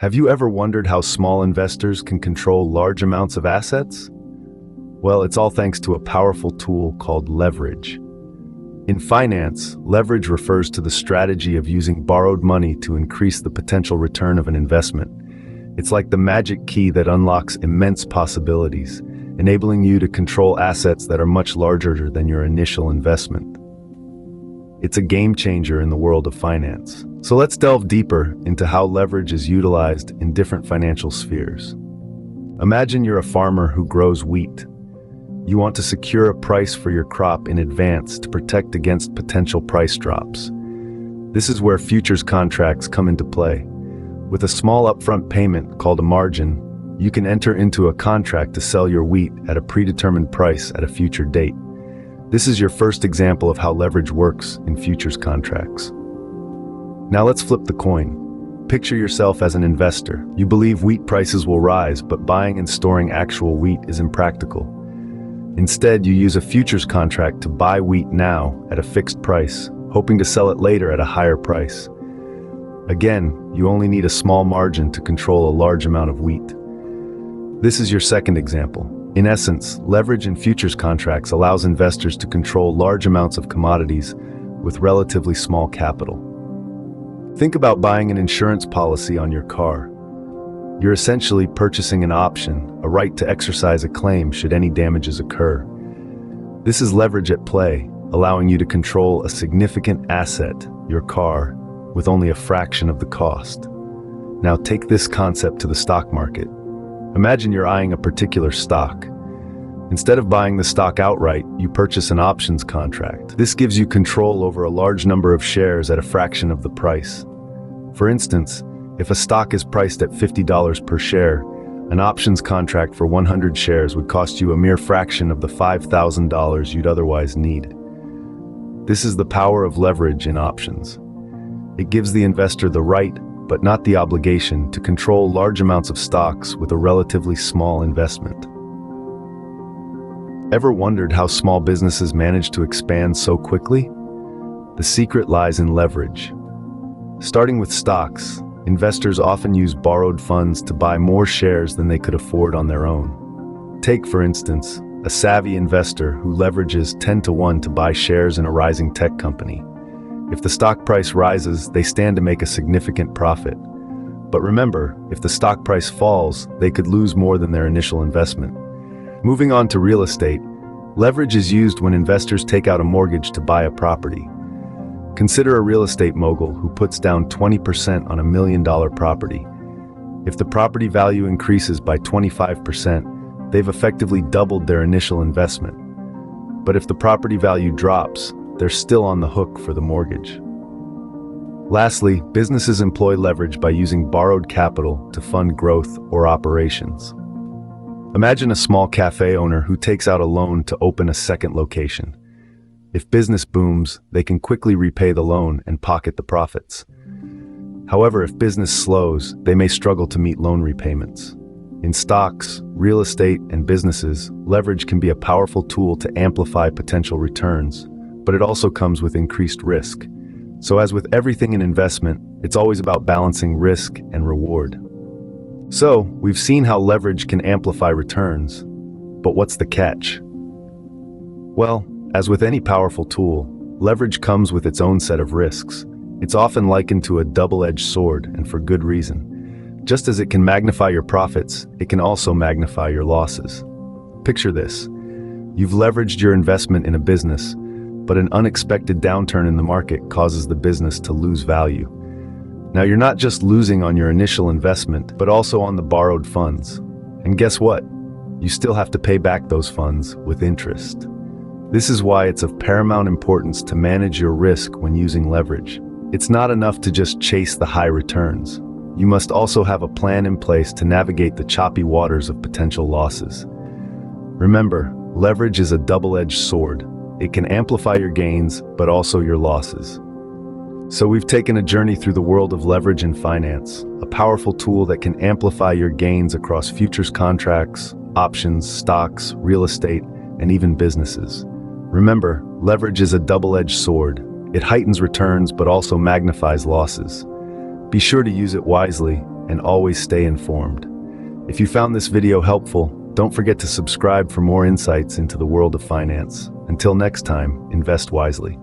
Have you ever wondered how small investors can control large amounts of assets? Well, it's all thanks to a powerful tool called leverage. In finance, leverage refers to the strategy of using borrowed money to increase the potential return of an investment. It's like the magic key that unlocks immense possibilities, enabling you to control assets that are much larger than your initial investment. It's a game changer in the world of finance. So let's delve deeper into how leverage is utilized in different financial spheres. Imagine you're a farmer who grows wheat. You want to secure a price for your crop in advance to protect against potential price drops. This is where futures contracts come into play. With a small upfront payment called a margin, you can enter into a contract to sell your wheat at a predetermined price at a future date. This is your first example of how leverage works in futures contracts. Now let's flip the coin. Picture yourself as an investor. You believe wheat prices will rise, but buying and storing actual wheat is impractical. Instead, you use a futures contract to buy wheat now at a fixed price, hoping to sell it later at a higher price. Again, you only need a small margin to control a large amount of wheat. This is your second example. In essence, leverage in futures contracts allows investors to control large amounts of commodities with relatively small capital. Think about buying an insurance policy on your car. You're essentially purchasing an option, a right to exercise a claim should any damages occur. This is leverage at play, allowing you to control a significant asset, your car, with only a fraction of the cost. Now take this concept to the stock market. Imagine you're eyeing a particular stock. Instead of buying the stock outright, you purchase an options contract. This gives you control over a large number of shares at a fraction of the price. For instance, if a stock is priced at $50 per share, an options contract for 100 shares would cost you a mere fraction of the $5,000 you'd otherwise need. This is the power of leverage in options. It gives the investor the right, but not the obligation, to control large amounts of stocks with a relatively small investment. Ever wondered how small businesses manage to expand so quickly? The secret lies in leverage. Starting with stocks, investors often use borrowed funds to buy more shares than they could afford on their own. Take, for instance, a savvy investor who leverages 10-to-1 to buy shares in a rising tech company. If the stock price rises, they stand to make a significant profit. But remember, if the stock price falls, they could lose more than their initial investment. Moving on to real estate, leverage is used when investors take out a mortgage to buy a property. Consider a real estate mogul who puts down 20% on $1 million property. If the property value increases by 25%, they've effectively doubled their initial investment. But if the property value drops, they're still on the hook for the mortgage. Lastly, businesses employ leverage by using borrowed capital to fund growth or operations. Imagine a small cafe owner who takes out a loan to open a second location. If business booms, they can quickly repay the loan and pocket the profits. However, if business slows, they may struggle to meet loan repayments. In stocks, real estate, and businesses, leverage can be a powerful tool to amplify potential returns, but it also comes with increased risk. So as with everything in investment, it's always about balancing risk and reward. So, we've seen how leverage can amplify returns, but what's the catch? Well, as with any powerful tool, leverage comes with its own set of risks. It's often likened to a double-edged sword, and for good reason. Just as it can magnify your profits, it can also magnify your losses. Picture this. You've leveraged your investment in a business, but an unexpected downturn in the market causes the business to lose value. Now, you're not just losing on your initial investment, but also on the borrowed funds. And guess what? You still have to pay back those funds with interest. This is why it's of paramount importance to manage your risk when using leverage. It's not enough to just chase the high returns. You must also have a plan in place to navigate the choppy waters of potential losses. Remember, leverage is a double-edged sword. It can amplify your gains, but also your losses. So we've taken a journey through the world of leverage in finance, a powerful tool that can amplify your gains across futures contracts, options, stocks, real estate, and even businesses. Remember, leverage is a double-edged sword. It heightens returns but also magnifies losses. Be sure to use it wisely and always stay informed. If you found this video helpful, don't forget to subscribe for more insights into the world of finance. Until next time, invest wisely.